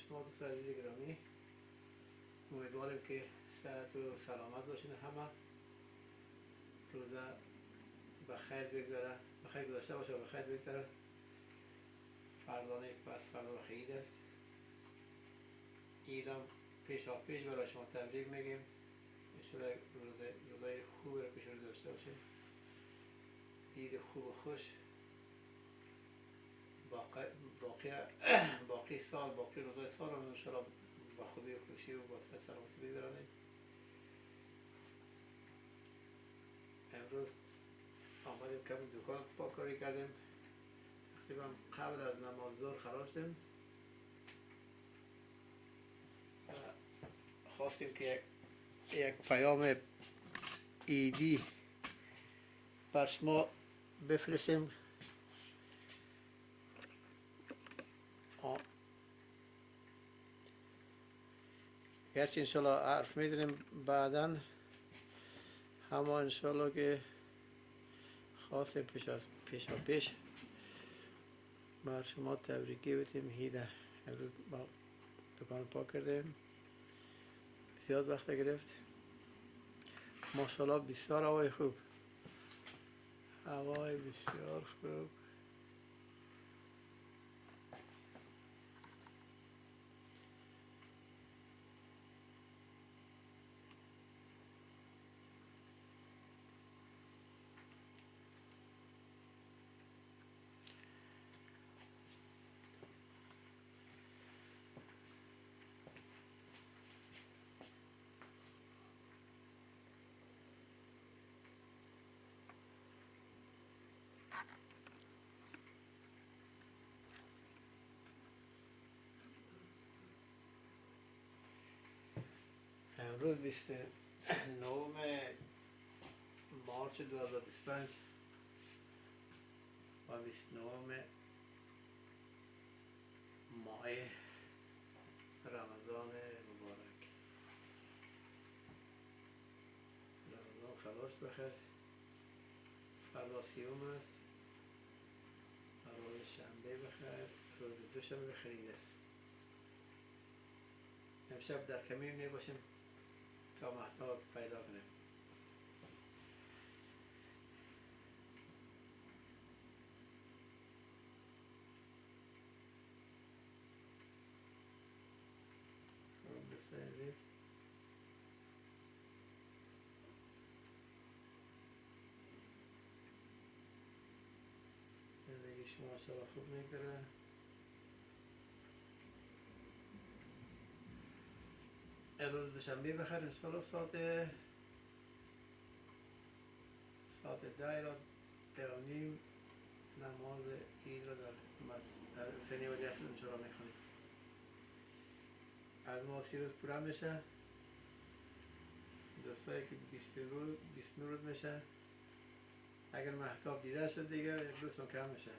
شما دوست عزیز گرامی، امیدواریم که صحت و سلامت باشین. همه روزه بخیر بگذره، بخیر گذشته باشه و بخیر بگذره. فردانه پس فردا عید است. عیدم پیش برای شما تبریک میگیم. انشالله روزای خوب رو پیش رو داشته باشیم. عید خوب و خوش. باقی سال، باقی روزای سال رو انشالله با خوبی و خوشی و با صحت سلامتی بگذرانیم. امروز آمدیم کمی دکان پاکاری کردیم. تقریبا قبل از نماز ظهر خلاص شدیم. خواستیم که یک پیام عیدی بر شما بفرستیم. گرچه انشالله حرف میزنیم بعدا، اما انشالله که خواستیم پیش بر شما تبریکی بتیم. هیده امروز با دکان پاک کردیم، زیاد وقت گرفت. ماشاءالله بسیار هوای خوب، هوای بسیار خوب. امروز 29 مارچ 2025 و 29 ماه رمضان مبارک. رمضان خلاص بخیر. فردا سیوم است. روز شنبه بخیر. روز دوشنبه بخیر است. امشب در کمین می باشیم تا مهتاب پیدا کنیم. عزیز زندگی شما انشاءالله خوب میگذره. امروز دوشنبه بخیر. انشاءالله ساعت 10 را 10:30 نماز عید را در حسینی ولی اصل انشاءالله میخونیم. از ما 30 روز پورا میشه. دوستایی که 20 روز میشه. اگر مهتاب دیده شد دیگه یک روز کم میشه.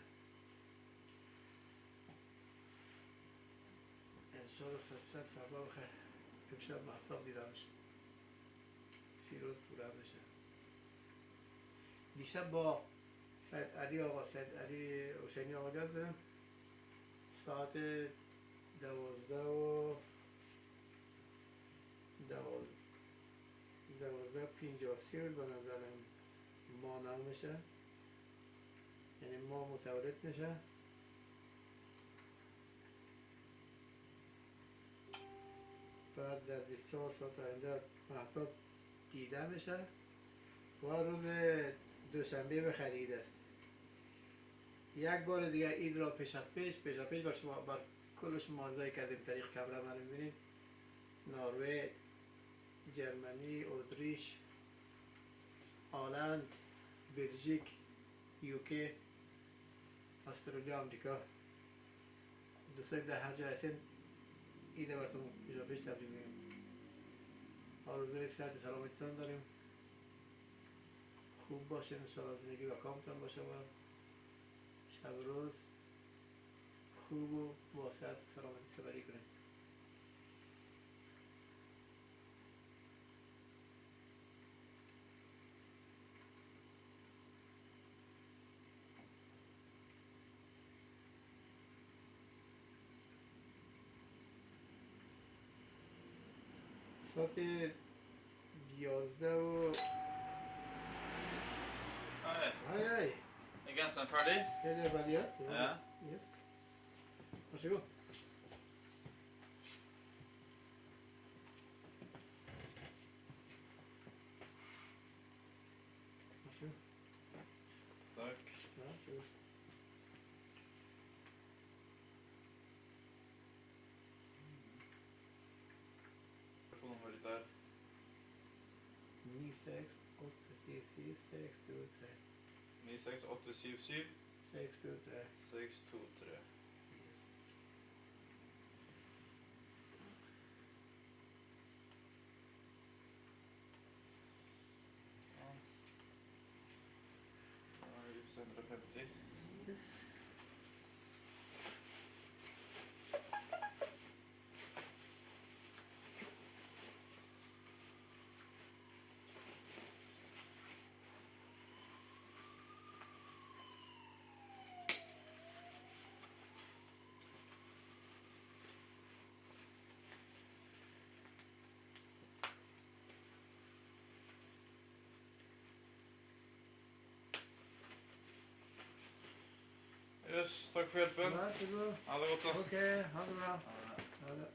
انشاءالله صد فردا بخیر. امشب مهتاب دیده میشه. 30 روز پورا میشه. دیشب با سید علی حسینی آقا جان ساعت 12:53 به نظرم ما نمیشه، یعنی ما متولد میشه. بعد در 24 ساعت آینده مهتاب دیده میشه و روز دوشنبه به خرید است. یک بار دیگر عید را پیش بر شما، بر کل شما عزیزایی که از این طریق کامرا من میبینید، نروژ، جرمنی، اتریش، هلند، بلژیک، یوکی، استرالیا، آمریکا، دوستایی در هر جای هستین عید براتون پیش تبریک میگم. آرزوی صحت سلامتیتان داریم. خوب باشین انشاءالله. زندگی و کامتان باشه و شب روز خوب و با صحت و سلامتی سپری کنیم. ساعت 11 و Hej. hej hej! Är gansen färdig? Är det Valias? Ja. Yes. Varsågod. Varsågod. Tack. Ja, varsågod. Telefonnumret där. 9687 96877 623. 623. Yes. Ja. Ja, 150. Yes. Yes, tack för hjälpen. Varsågod. Ha det gott då. Okej, ha det bra. Ja. Ha det.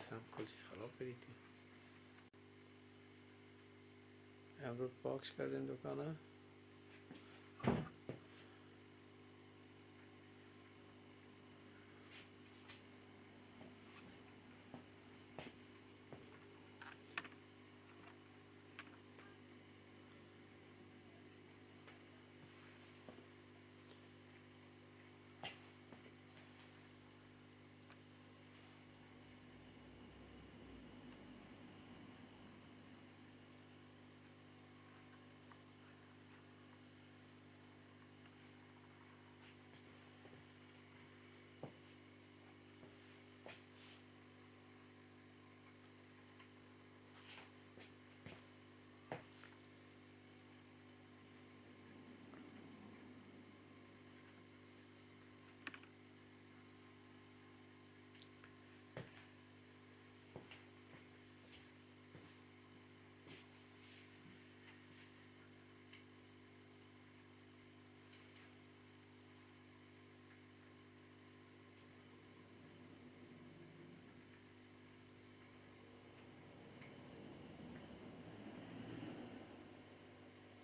قسم کلش خراب کردید امروز پاکش کردیم دکانه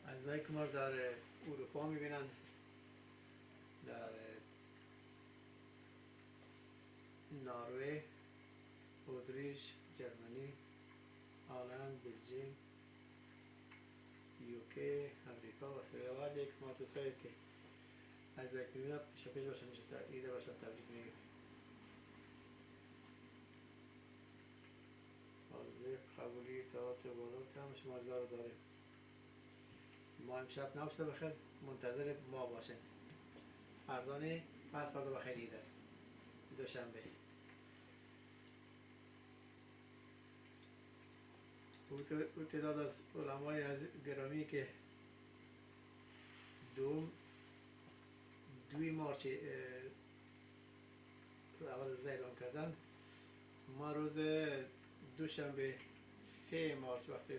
از که ما در اروپا میبینن در نروژ، اتریش، جرمنی، هلند، بلژیک، یوکی، امریکا و استرالیا و هر جایی که ما دوستایی که از یک میبینن پیش باشن ایده باشن تبریک میگیم. حاضر قبولی اطاعت و بالات هم شما رو داریم. ما امشب نوشته بخیر منتظر ما باشین. فردا نه پس فردا بخیر عید است، دوشنبه. او تعداد از علمای از گرامی که دوی مارچ اول روز اعلام کردن، ما روز دوشنبه 3 مارچ وقتی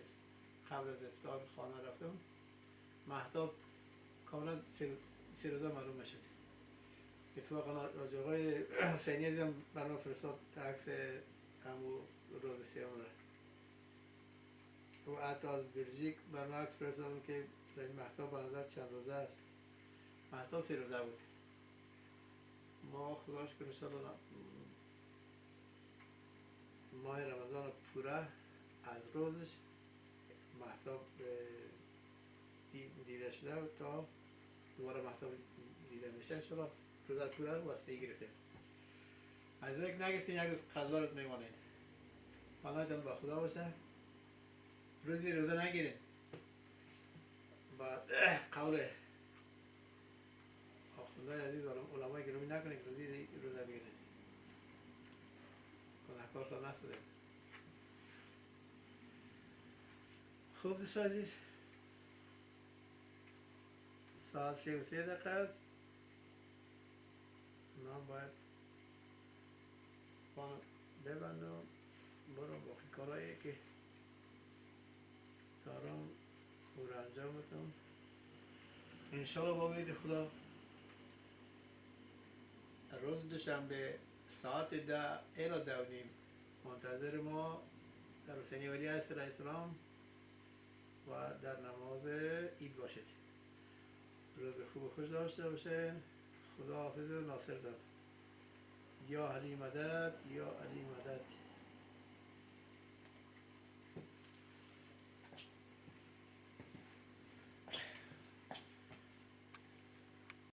قبل از افطار خانه رفتم، مهتاب کاملا سه روزه معلوم نشد. اتفاقا آقای حسینی عزیزم برام فرستاد عکس همو روز سیوم را و حتی از بلژیک برام عکس فرستادم که مهتاب به نظر چند روزه است. مهتاب 3 روزه بود. ما خداش که انشاءالله ماه رمضان پوره از روزش مهتاب دیده شده و تا دوباره مهتاب دیده میشه انشاءالله روزه پوره واسطه گرفته. از یک نگرفتین یک روز قضا رو میمانید. پناهتان با خدا باشه. روزی روزه نگیرین. با قول خدای عزیز علمای گرامی نکنه که روزه بگیره گناهکار را نسازه. خوب دوستان عزیز، ساعت 3 دقیقه است. من باید پانو ببندم برم باقی کارهایی که دارم او را انجام بدم. انشالله با امید خدا روز دوشنبه ساعت 10 الی 10:30 منتظر ما در حسینی ولی علیه السلام و در نماز عید باشید. روز خوب و خوش داشته باشین. خدا حافظ و ناصرتان. یا علی مدد یا علی مدد.